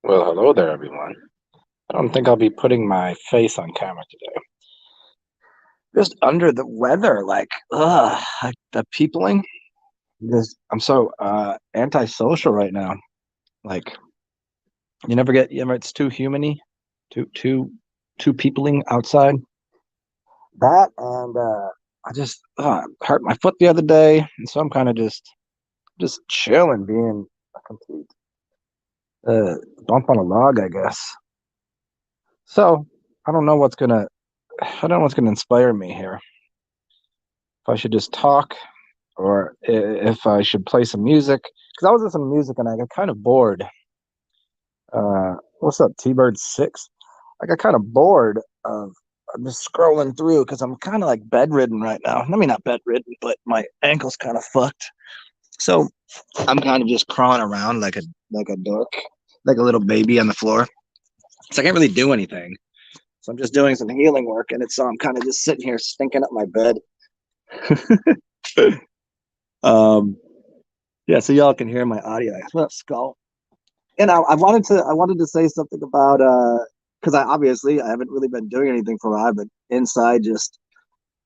Well, hello there, everyone. I don't think I'll be putting my face on camera today. Just under the weather, like the peopling. I'm so antisocial right now. Like it's too humany, too peopling outside. That and I just hurt my foot the other day, and so I'm kind of just chilling, being a complete bump on a log, I guess. So I don't know what's gonna I don't know what's gonna inspire me here. If I should just talk or if I should play some music. Because I was listening to music and I got kind of bored. What's up, T-Bird 6? I got kind of bored of just scrolling through because I'm kind of like bedridden right now. I mean, not bedridden, but my ankle's kind of fucked. So I'm kind of just crawling around like a dork, like a little baby on the floor. So I can't really do anything. So I'm just doing some healing work, and it's so I'm kind of just sitting here stinking up my bed. um, Yeah, so y'all can hear my audio. Well, skull. And I wanted to say something about because I haven't really been doing anything for a while, but inside just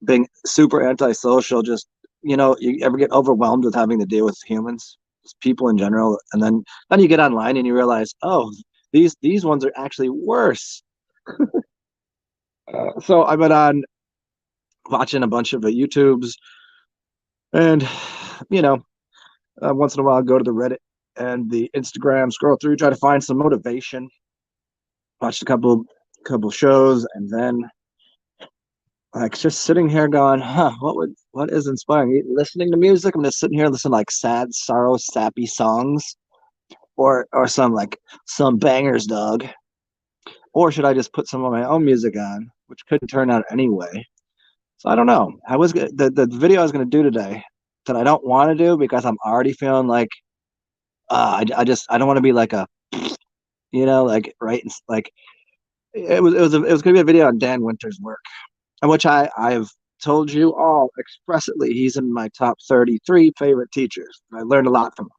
being super antisocial. Just you ever get overwhelmed with having to deal with humans, just people in general, and then you get online and you realize, oh, these ones are actually worse. So I've been on watching a bunch of YouTubes, and you know, once in a while, go to the Reddit and the Instagram, scroll through, try to find some motivation. Watched a couple shows, and then like just sitting here going, huh, what is inspiring? Listening to music. I'm just sitting here listening to like sad, sorrow, sappy songs, or some bangers, dog. Or should I just put some of my own music on, which could turn out anyway? So I don't know. The video I was going to do today that I don't want to do because I'm already feeling like I don't want to be like a like right like it was going to be a video on Dan Winter's work, in which I've told you all expressly he's in my top 33 favorite teachers. I learned a lot from him.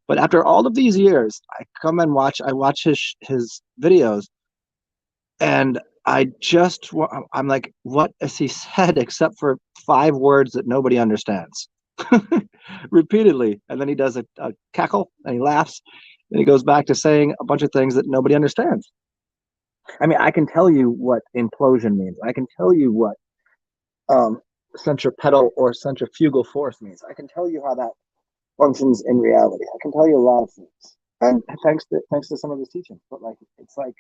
But after all of these years, I watch his videos, and I'm like, what has he said except for 5 words that nobody understands? Repeatedly. And then he does a cackle and he laughs, and he goes back to saying a bunch of things that nobody understands. I mean, I can tell you what implosion means. I can tell you what um, centripetal or centrifugal force means. I can tell you how that functions in reality. I can tell you a lot of things, and thanks to some of his teachings. But like, it's like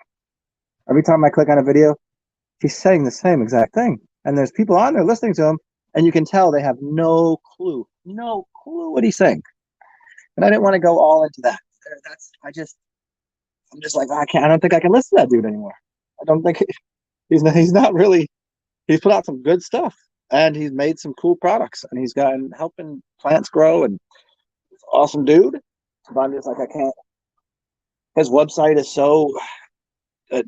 every time I click on a video, he's saying the same exact thing, and there's people on there listening to him, and you can tell they have no clue what he's saying. And I didn't want to go all into that. That's I'm just like I can't. I don't think I can listen to that dude anymore. I don't think he's not really. He's put out some good stuff, and he's made some cool products, and he's gotten helping plants grow, and he's an awesome dude. But I'm just like I can't. His website is so uh,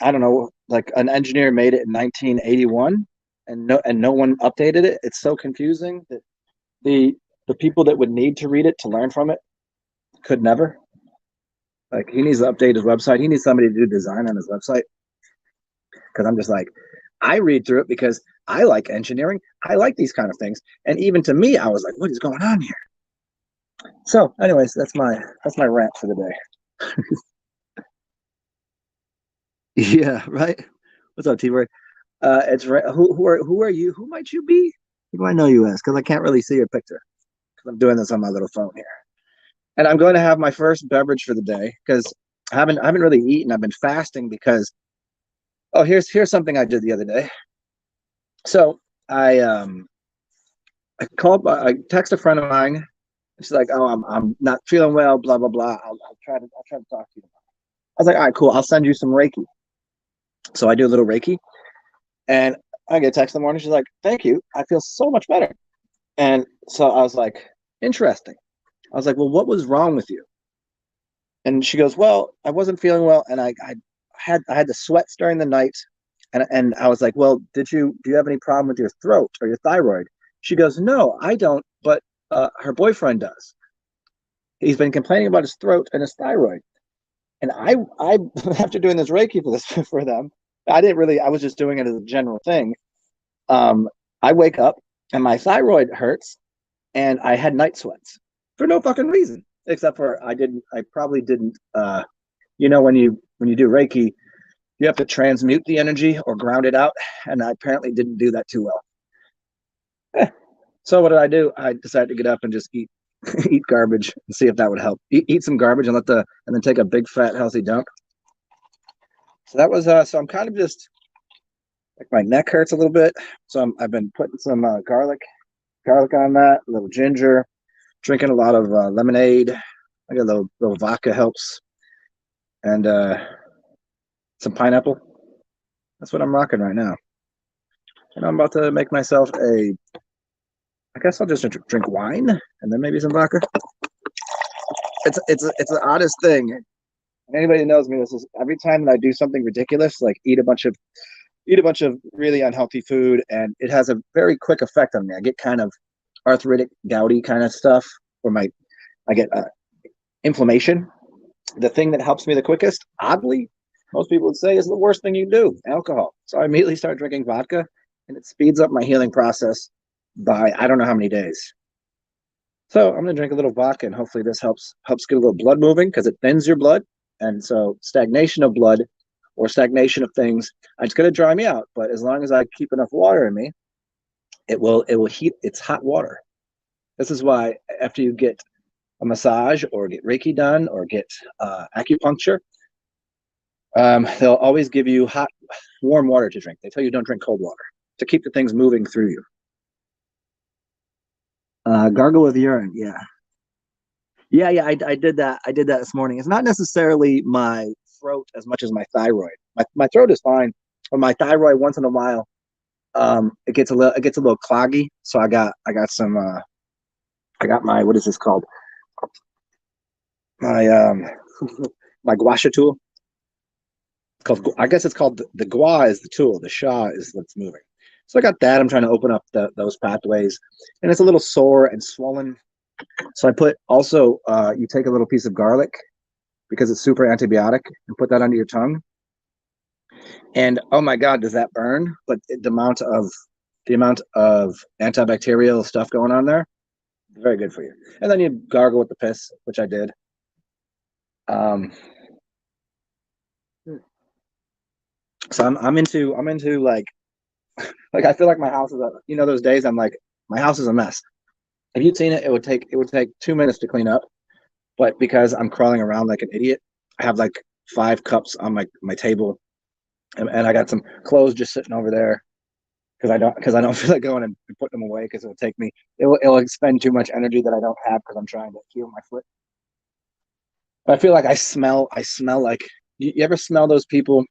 I don't know, like an engineer made it in 1981, and no one updated it. It's so confusing that the the people that would need to read it to learn from it could never. Like he needs to update his website. He needs somebody to do design on his website, because I'm just like, I read through it because I like engineering. I like these kind of things. And even to me, I was like, what is going on here? So, anyways, that's my rant for the day. Yeah, right. What's up, T-Bird? It's who are you? Who might you be? Who do I know you as? Because I can't really see your picture because I'm doing this on my little phone here. And I'm going to have my first beverage for the day because I haven't really eaten. I've been fasting because here's something I did the other day. So I text a friend of mine. She's like, "Oh, I'm not feeling well. Blah blah blah. I'll try to talk to you." I was like, "All right, cool. I'll send you some Reiki." So I do a little Reiki, and I get a text in the morning. She's like, "Thank you. I feel so much better." And so I was like, "Interesting." I was like, "Well, what was wrong with you?" And she goes, "Well, I wasn't feeling well, and I had the sweats during the night, and I was like, well, do you have any problem with your throat or your thyroid?" She goes, "No, I don't, but her boyfriend does. He's been complaining about his throat and his thyroid." And I after doing this Reiki for this for them, I didn't really. I was just doing it as a general thing. Um, I wake up and my thyroid hurts, and I had night sweats for no fucking reason, except for I probably didn't. When you do Reiki, you have to transmute the energy or ground it out, and I apparently didn't do that too well. So what did I do? I decided to get up and just eat eat garbage and see if that would help. Eat some garbage and then take a big fat healthy dump. So that was so I'm kind of just like my neck hurts a little bit. So I've been putting some garlic on that, a little ginger, drinking a lot of lemonade. I got a little vodka helps, and some pineapple. That's what I'm rocking right now. And I'm about to make myself I guess I'll just drink wine and then maybe some vodka. It's the oddest thing. Anybody who knows me, this is every time that I do something ridiculous, like eat a bunch of really unhealthy food, and it has a very quick effect on me. I get kind of arthritic, gouty kind of stuff, or I get inflammation. The thing that helps me the quickest, oddly, most people would say is the worst thing you can do, alcohol. So I immediately start drinking vodka, and it speeds up my healing process by I don't know how many days. So I'm gonna drink a little vodka, and hopefully this helps get a little blood moving because it thins your blood, and so stagnation of blood or stagnation of things, it's gonna dry me out. But as long as I keep enough water in me, it will heat. It's hot water. This is why after you get a massage or get Reiki done or get acupuncture, they'll always give you hot, warm water to drink. They tell you don't drink cold water to keep the things moving through you. Gargle with urine. Yeah. Yeah. I did that. I did that this morning. It's not necessarily my throat as much as my thyroid. My throat is fine, but my thyroid once in a while, it gets a little cloggy. So I got some I got my what is this called? My my gua sha tool. I guess it's called the gua is the tool. The sha is what's moving. So I got that. I'm trying to open up those pathways, and it's a little sore and swollen. So I put also you take a little piece of garlic because it's super antibiotic and put that under your tongue. And oh my God, does that burn? But the amount of antibacterial stuff going on there, very good for you. And then you gargle with the piss, which I did. Um, so I'm into like I feel like my house is those days I'm like my house is a mess. If you'd seen it, it would take 2 minutes to clean up, but because I'm crawling around like an idiot, I have like 5 cups on my table, and I got some clothes just sitting over there because I don't feel like going and putting them away because it'll expend too much energy that I don't have because I'm trying to heal my foot. But I feel like I smell like you ever smell those people?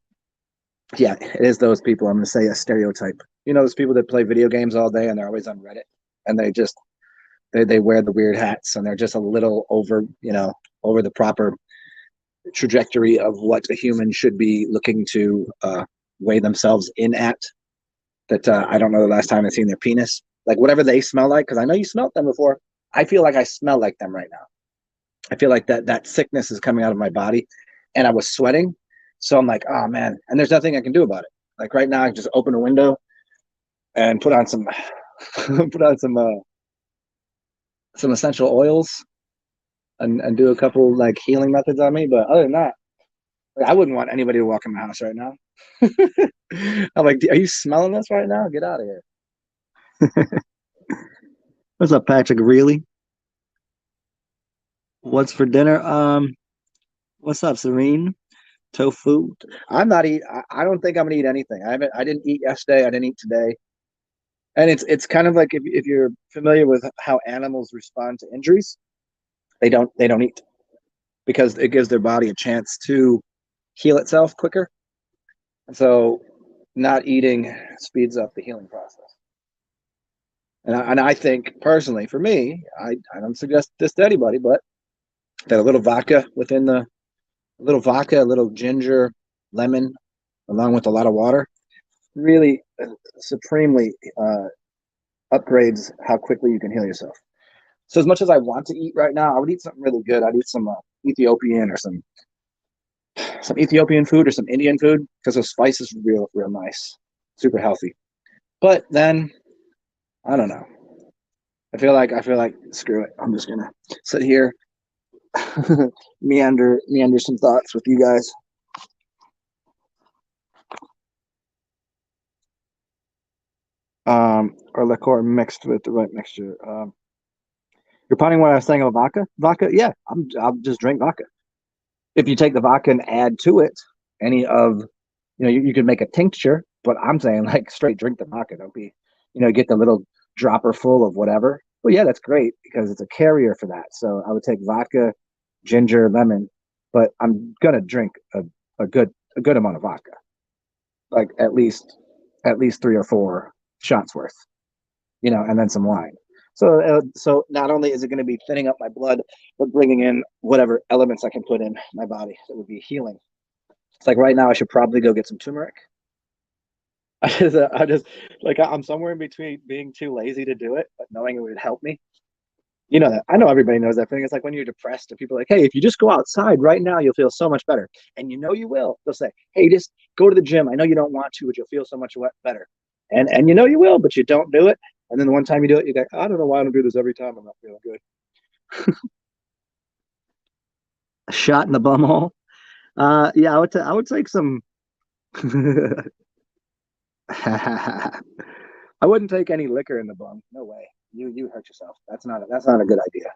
Yeah, it is those people. I'm gonna say a stereotype. Those people that play video games all day and they're always on Reddit and they wear the weird hats and they're just a little over the proper trajectory of what a human should be looking to weigh themselves in at. That I don't know the last time I've seen their penis. Like whatever they smell like, because I know you smelled them before. I feel like I smell like them right now. I feel like that sickness is coming out of my body, and I was sweating, so I'm like, oh man, and there's nothing I can do about it. Like right now, I can just open a window and put on some put on some essential oils and do a couple like healing methods on me. But other than that, like, I wouldn't want anybody to walk in my house right now. I'm like, are you smelling this right now? Get out of here. What's up, Patrick? Really? What's for dinner? What's up, Serene? Tofu. I'm not eat. I don't think I'm gonna eat anything. I haven't. I didn't eat yesterday. I didn't eat today. And it's kind of like if you're familiar with how animals respond to injuries, they don't eat because it gives their body a chance to heal itself quicker. And so not eating speeds up the healing process. And I think personally, for me, I don't suggest this to anybody, but that a little vodka, a little ginger, lemon, along with a lot of water, really supremely upgrades how quickly you can heal yourself. So as much as I want to eat right now, I would eat something really good. I'd eat some Ethiopian or some some Ethiopian food or some Indian food because the spice is real nice, super healthy. But then I don't know. I feel like screw it. I'm just gonna sit here, meander some thoughts with you guys. Or liqueur mixed with the right mixture. You're pondering what I was saying about vodka. Vodka, yeah, I'll just drink vodka. If you take the vodka and add to it any of, you could make a tincture, but I'm saying like straight drink the vodka. Don't be, get the little dropper full of whatever. Well, yeah, that's great because it's a carrier for that. So I would take vodka, ginger, lemon, but I'm gonna drink a good amount of vodka, like at least 3 or 4 shots worth, and then some wine. So not only is it going to be thinning up my blood, but bringing in whatever elements I can put in my body that would be healing. It's like right now I should probably go get some turmeric. I just like I'm somewhere in between being too lazy to do it, but knowing it would help me. You know that. I know everybody knows that thing. It's like when you're depressed and people are like, hey, if you just go outside right now, you'll feel so much better. And you will. They'll say, hey, just go to the gym. I know you don't want to, but you'll feel so much better. And you will, but you don't do it. And then the one time you do it, you go, I don't know why I don't do this every time. I'm not feeling good. A shot in the bum hole. Yeah, I would take some. I wouldn't take any liquor in the bum. No way. You hurt yourself. That's not a good idea.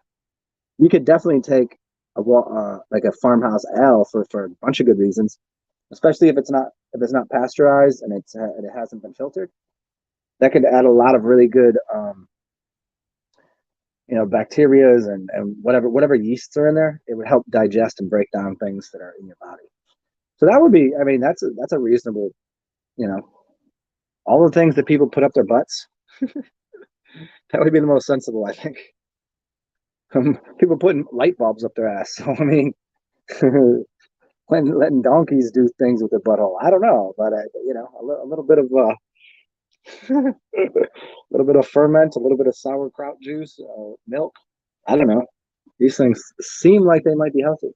You could definitely take like a farmhouse ale for a bunch of good reasons, especially if it's not pasteurized and it hasn't been filtered. That could add a lot of really good bacterias and whatever yeasts are in there. It would help digest and break down things that are in your body. So that would be, I mean, that's a reasonable, you know, all the things that people put up their butts. That would be the most sensible, I think. People putting light bulbs up their ass. So I mean, letting donkeys do things with their butthole. I don't know, but a little bit of a little bit of ferment, a little bit of sauerkraut juice, milk. I don't know. These things seem like they might be healthy.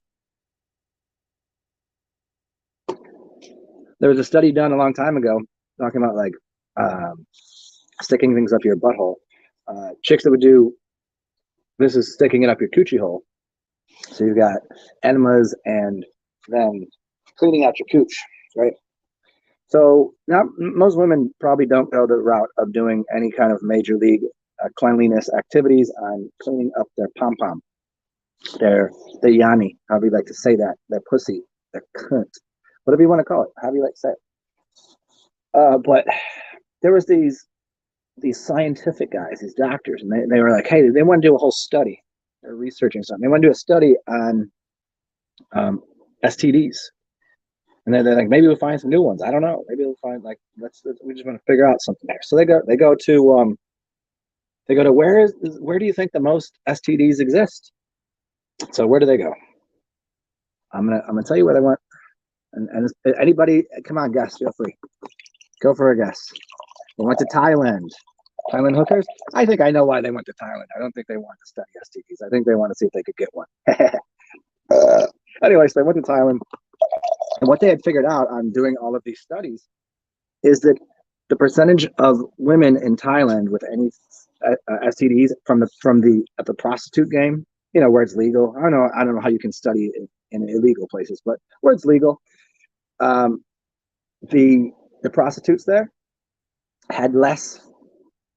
There was a study done a long time ago talking about like um, sticking things up your butthole. Chicks that would do this is sticking it up your coochie hole. So you've got enemas and then cleaning out your cooch, right? So now most women probably don't go the route of doing any kind of major league cleanliness activities on cleaning up their pom pom, their yanni, however you like to say that, their pussy, their cunt, whatever you want to call it, however you like to say it. But there was these scientific guys, these doctors, and they were like, hey, they want to do a whole study. They're researching something. They want to do a study on STDs. And they're like, maybe we'll find some new ones. I don't know. Maybe we'll find like we just want to figure out something there. So they go to where do you think the most STDs exist? So where do they go? I'm gonna tell you where they went. And anybody, come on, guess, feel free. Go for a guess. They went to Thailand. Thailand hookers? I think I know why they went to Thailand. I don't think they want to study STDs. I think they want to see if they could get one. Anyways, they went to Thailand. And what they had figured out on doing all of these studies is that the percentage of women in Thailand with any STDs from the prostitute game, where it's legal. I don't know how you can study in illegal places, but where it's legal, um, the prostitutes there had less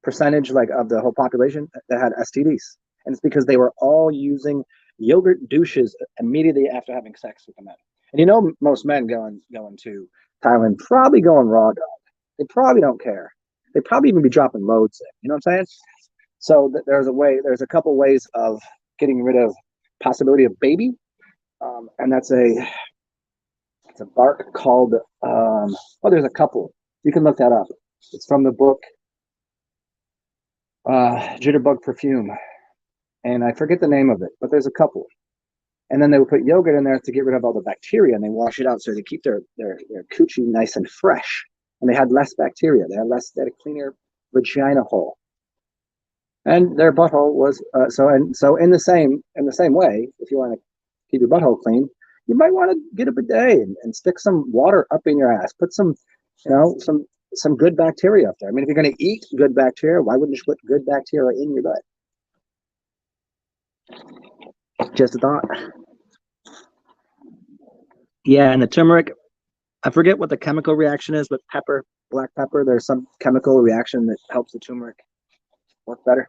percentage like of the whole population that had STDs, and it's because they were all using yogurt douches immediately after having sex with the men. And most men going to Thailand probably going raw dog. They probably don't care. They probably even be dropping loads in. You know what I'm saying? So there's a couple ways of getting rid of possibility of baby, and it's a bark called there's a couple. You can look that up. It's from the book Jitterbug Perfume, and I forget the name of it, but there's a couple. And then they would put yogurt in there to get rid of all the bacteria, and they wash it out so they keep their coochie nice and fresh. And they had less bacteria. They had a cleaner vagina hole, and their butthole was so in the same way. If you want to keep your butthole clean, you might want to get a bidet and stick some water up in your ass. Put some, some good bacteria up there. I mean, if you're going to eat good bacteria, why wouldn't you put good bacteria in your butt? Just a thought. Yeah, and the turmeric, I forget what the chemical reaction is, but pepper, black pepper, there's some chemical reaction that helps the turmeric work better.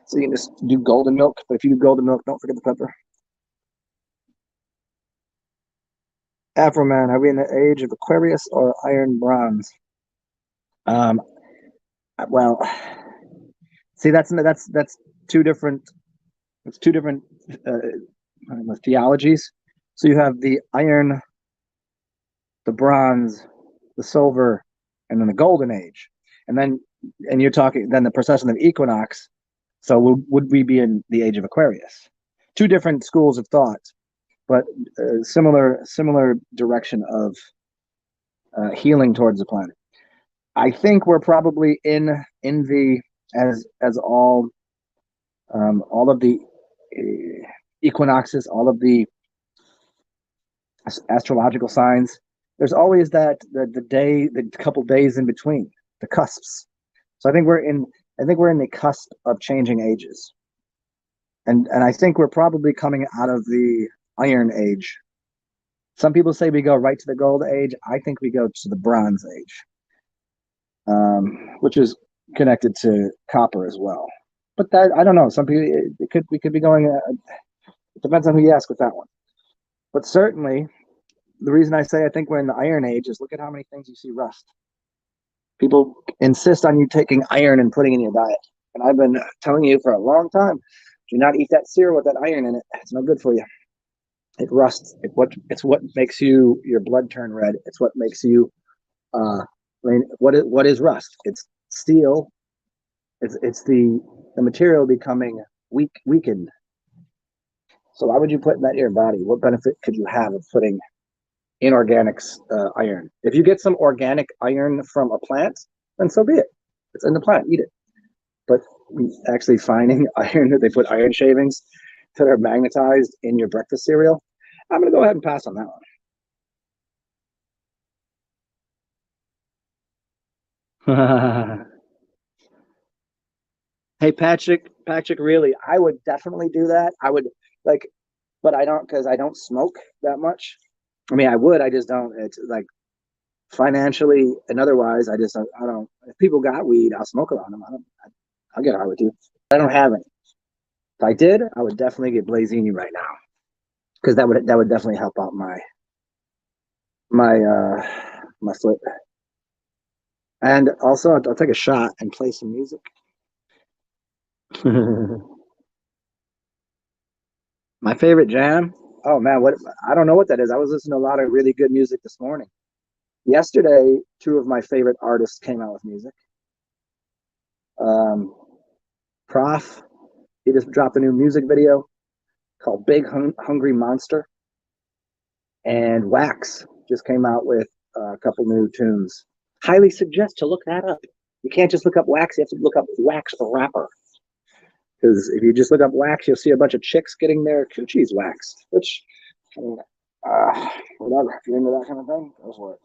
So you can just do golden milk, but if you do golden milk, don't forget the pepper. Afro Man, are we in the age of Aquarius or Iron Bronze? Well, see, that's two different. It's two different theologies. So you have the iron, the bronze, the silver, and then the golden age, and you're talking then the procession of equinox. So would we be in the age of Aquarius? Two different schools of thought, but similar direction of healing towards the planet. I think we're probably in the as all of the equinoxes, all of the astrological signs. There's always the couple days in between, the cusps. So I think we're in the cusp of changing ages, and I think we're probably coming out of the Iron Age. Some people say we go right to the Gold Age. I think we go to the Bronze Age, which is connected to copper as well. But that I don't know. Some people we could be going. It depends on who you ask with that one. But certainly, the reason I say I think we're in the Iron Age is look at how many things you see rust. People insist on you taking iron and putting in your diet, and I've been telling you for a long time, do not eat that cereal with that iron in it. It's no good for you. It rusts. It's what makes your blood turn red. It's what makes you. What is rust? It's steel. It's the material becoming weakened. So why would you put that in your body? What benefit could you have of putting inorganic iron? If you get some organic iron from a plant, then so be it. It's in the plant. Eat it. But actually finding iron that they put iron shavings that are magnetized in your breakfast cereal, I'm going to go ahead and pass on that one. Hey, Patrick, really, I would definitely do that. I would like, but I don't because I don't smoke that much. I mean, I would, I just don't. It's like financially and otherwise, I don't. If people got weed, I'll smoke around them. I'll get high with you. I don't have any. If I did, I would definitely get Blazini right now because that would definitely help out my foot. And also, I'll take a shot and play some music. My favorite jam? Oh man, what I don't know what that is. I was listening to a lot of really good music this morning. Yesterday, two of my favorite artists came out with music. Um, Prof, he just dropped a new music video called Big Hungry Monster, and Wax just came out with a couple new tunes. Highly suggest to look that up. You can't just look up Wax; you have to look up Wax the rapper. Because if you just look up wax, you'll see a bunch of chicks getting their coochies waxed. Which, I mean, whatever. If you're into that kind of thing, go for it.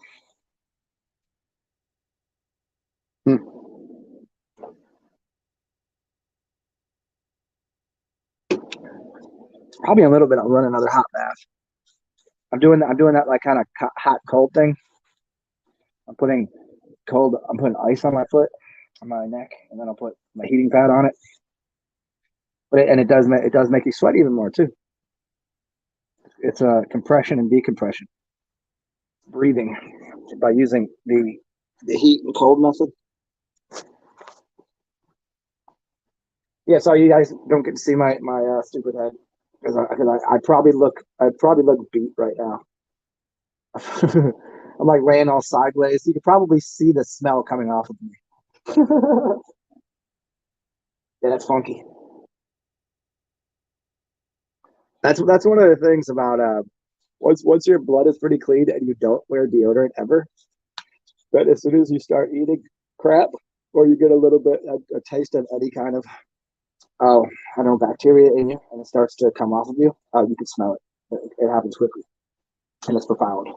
Probably a little bit. I'll run another hot bath. I'm doing that like kind of hot cold thing. I'm putting ice on my foot, on my neck, and then I'll put my heating pad on it. It does make you sweat even more too. It's a compression and decompression, breathing by using the heat and cold method. Yeah, so you guys don't get to see my stupid head because I probably look beat right now. I'm like laying all sideways. You could probably see the smell coming off of me. Yeah, that's funky. That's one of the things about once your blood is pretty clean and you don't wear deodorant ever, but as soon as you start eating crap or you get a little bit a taste of any kind of I don't know bacteria in you and it starts to come off of you, you can smell it. It happens quickly, and it's profound.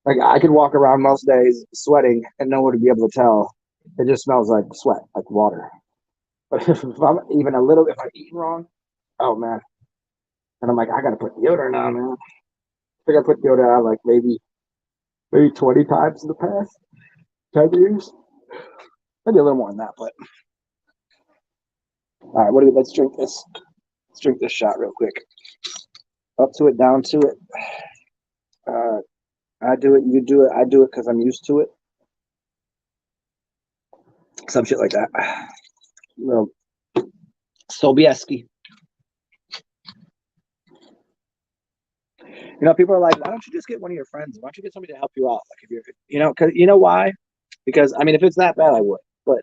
Like I could walk around most days sweating, and no one would be able to tell. It just smells like sweat, like water. But if I'm even a little, if I'm eating wrong, oh man, and I'm like, I gotta put deodorant on, man. I think I put deodorant on like maybe 20 times in the past 10 years. Maybe a little more than that, but all right. Let's drink this. Let's drink this shot real quick. Up to it, down to it. Uh, I do it, you do it, I do it because I'm used to it. Some shit like that. Little Sobieski. People are like, why don't you just get one of your friends? Why don't you get somebody to help you out? Like if you're, because why? Because I mean, if it's that bad, I would. But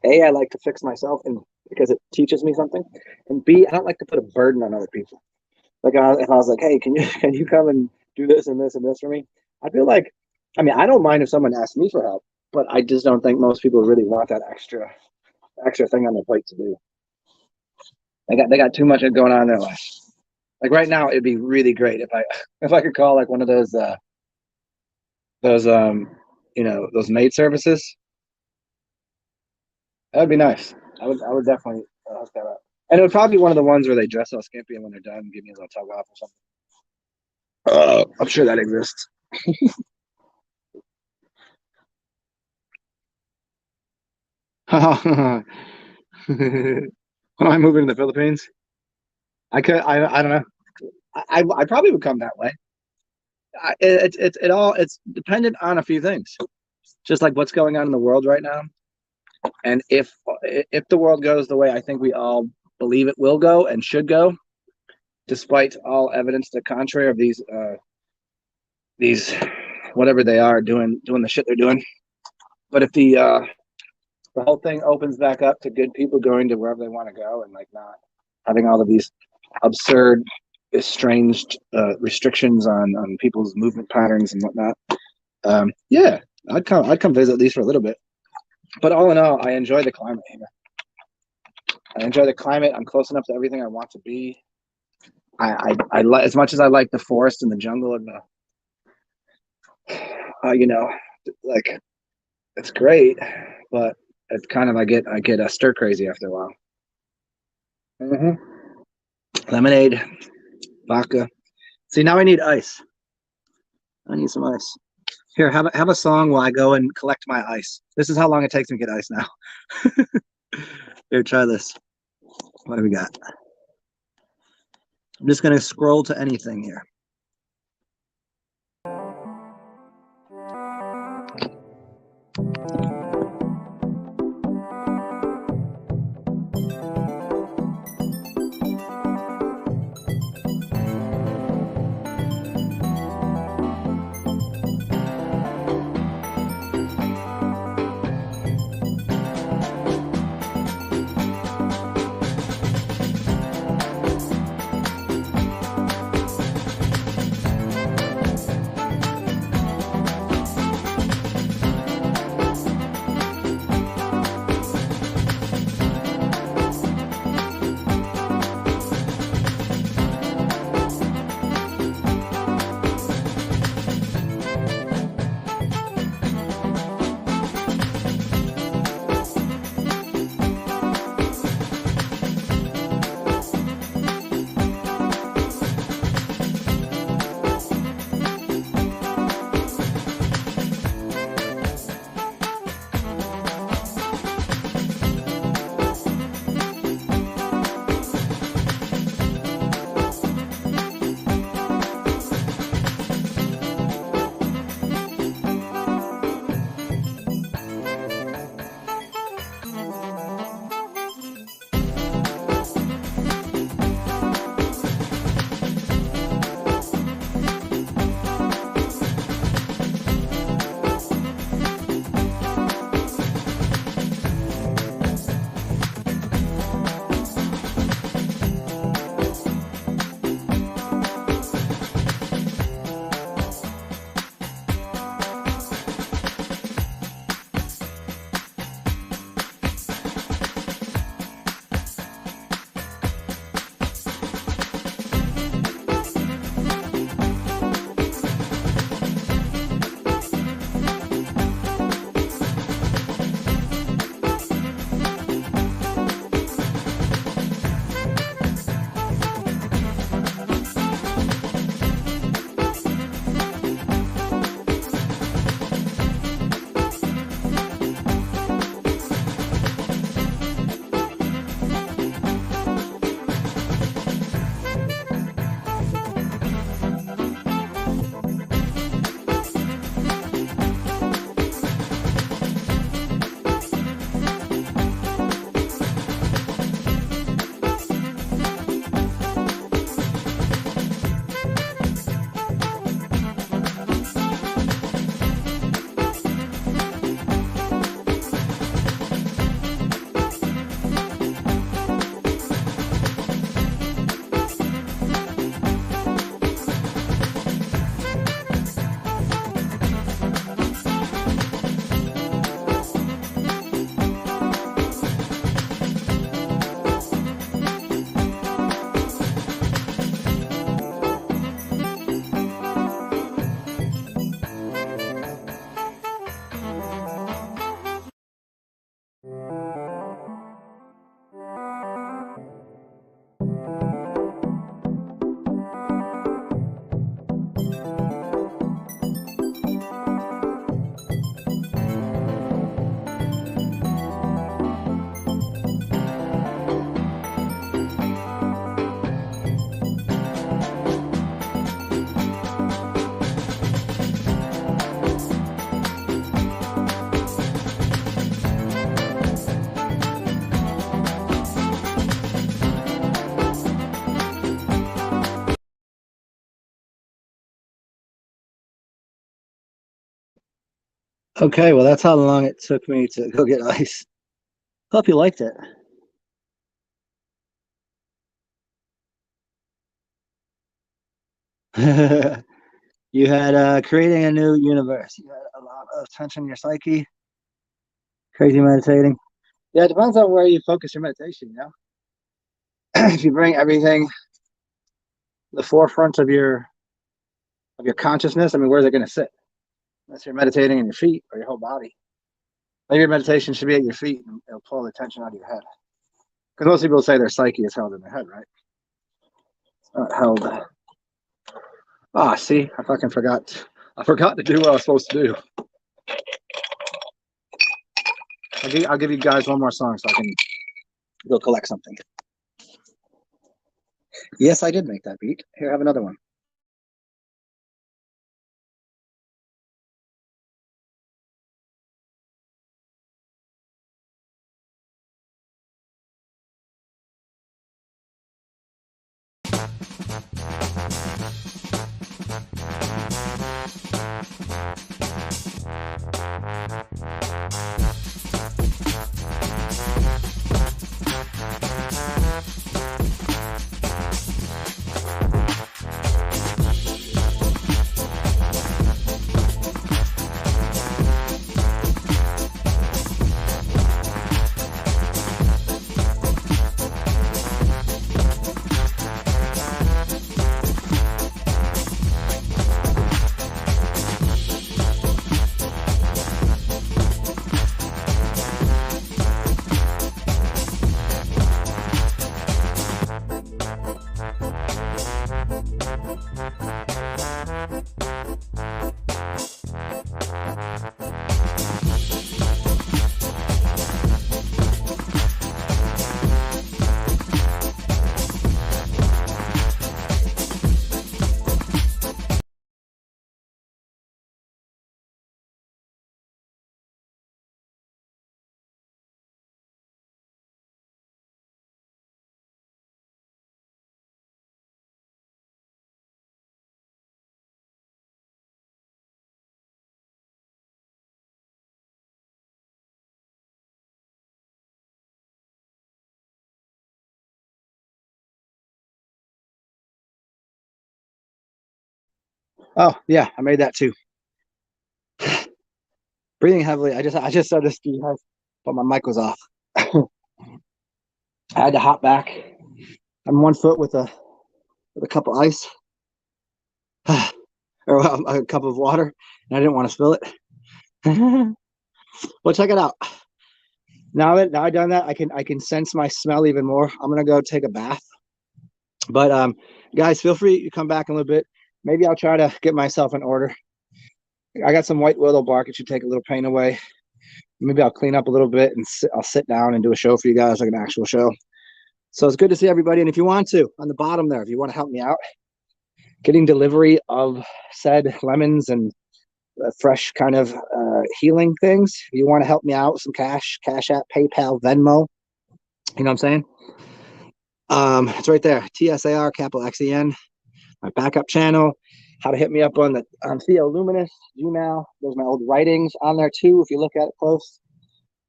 A, I like to fix myself, and because it teaches me something, and B, I don't like to put a burden on other people. Like if I was like, hey, can you come and do this and this and this for me? I feel like, I mean, I don't mind if someone asks me for help, but I just don't think most people really want that extra thing on their plate to do. They got too much going on in their life. Like right now, it'd be really great if I could call like one of those those maid services. That would be nice. I would definitely hook that up. And it would probably be one of the ones where they dress all skimpy and when they're done, give me a little tug off or something. I'm sure that exists. When I move into the Philippines, I don't know. I probably would come that way. It's dependent on a few things, just like what's going on in the world right now, and if the world goes the way I think we all believe it will go and should go, despite all evidence to the contrary of these whatever they are doing the shit they're doing. But if the whole thing opens back up to good people going to wherever they want to go and like not having all of these absurd, estranged restrictions on people's movement patterns and whatnot, yeah, I'd come visit at least for a little bit. But all in all, I enjoy the climate here. I enjoy the climate. I'm close enough to everything I want to be. I like, as much as I like the forest and the jungle and the like it's great, but it's kind of I get stir crazy after a while. Lemonade, vodka. See, now I need ice. I need some ice. Here, have a song while I go and collect my ice. This is how long it takes me to get ice now. Here, try this. What do we got? I'm just gonna scroll to anything here. Okay, well, that's how long it took me to go get ice. Hope you liked it. You had creating a new universe. You had a lot of tension in your psyche, crazy meditating. Yeah, it depends on where you focus your meditation, you know? If you bring everything the forefront of your consciousness, I mean, where's it going to sit? Unless you're meditating in your feet or your whole body. Maybe your meditation should be at your feet and it'll pull the tension out of your head. Because most people say their psyche is held in their head, right? It's not held. Ah, see, I fucking forgot. I forgot to do what I was supposed to do. I'll give you guys one more song so I can go collect something. Yes, I did make that beat. Here, have another one. Oh, yeah, I made that too. Breathing heavily. I just said this to you guys, but my mic was off. I had to hop back. I'm 1 foot with a cup of ice or a cup of water, and I didn't want to spill it. Well, check it out. Now I've done that, I can sense my smell even more. I'm gonna go take a bath. But guys, feel free to come back in a little bit. Maybe I'll try to get myself in order. I got some white willow bark. It should take a little pain away. Maybe I'll clean up a little bit and I'll sit down and do a show for you guys, like an actual show. So it's good to see everybody. And if you want to, on the bottom there, if you want to help me out, getting delivery of said lemons and fresh kind of healing things. If you want to help me out with some Cash App, PayPal, Venmo, you know what I'm saying? It's right there. TsarXen, my backup channel. How to hit me up on TheoLuminous, Gmail. There's my old writings on there too, if you look at it close.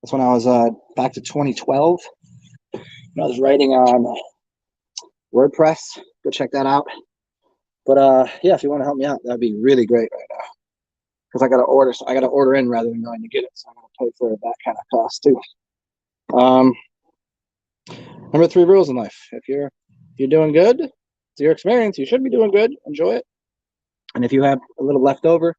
That's when I was back to 2012. I was writing on WordPress. Go check that out. But yeah, if you want to help me out, that'd be really great right now. Because I gotta order in rather than going to get it. So I gotta pay for that kind of cost too. Number 3 rules in life. If you're doing good, it's your experience. You should be doing good. Enjoy it. And if you have a little left over,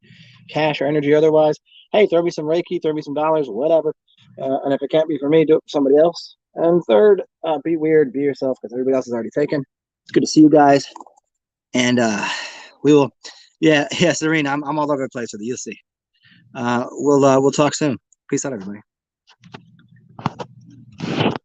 cash or energy otherwise, hey, throw me some Reiki, throw me some dollars, whatever. And if it can't be for me, do it for somebody else. And third, be weird, be yourself, because everybody else is already taken. It's good to see you guys. And we will, yeah, Serena, I'm all over the place with you. You'll see. We'll talk soon. Peace out, everybody.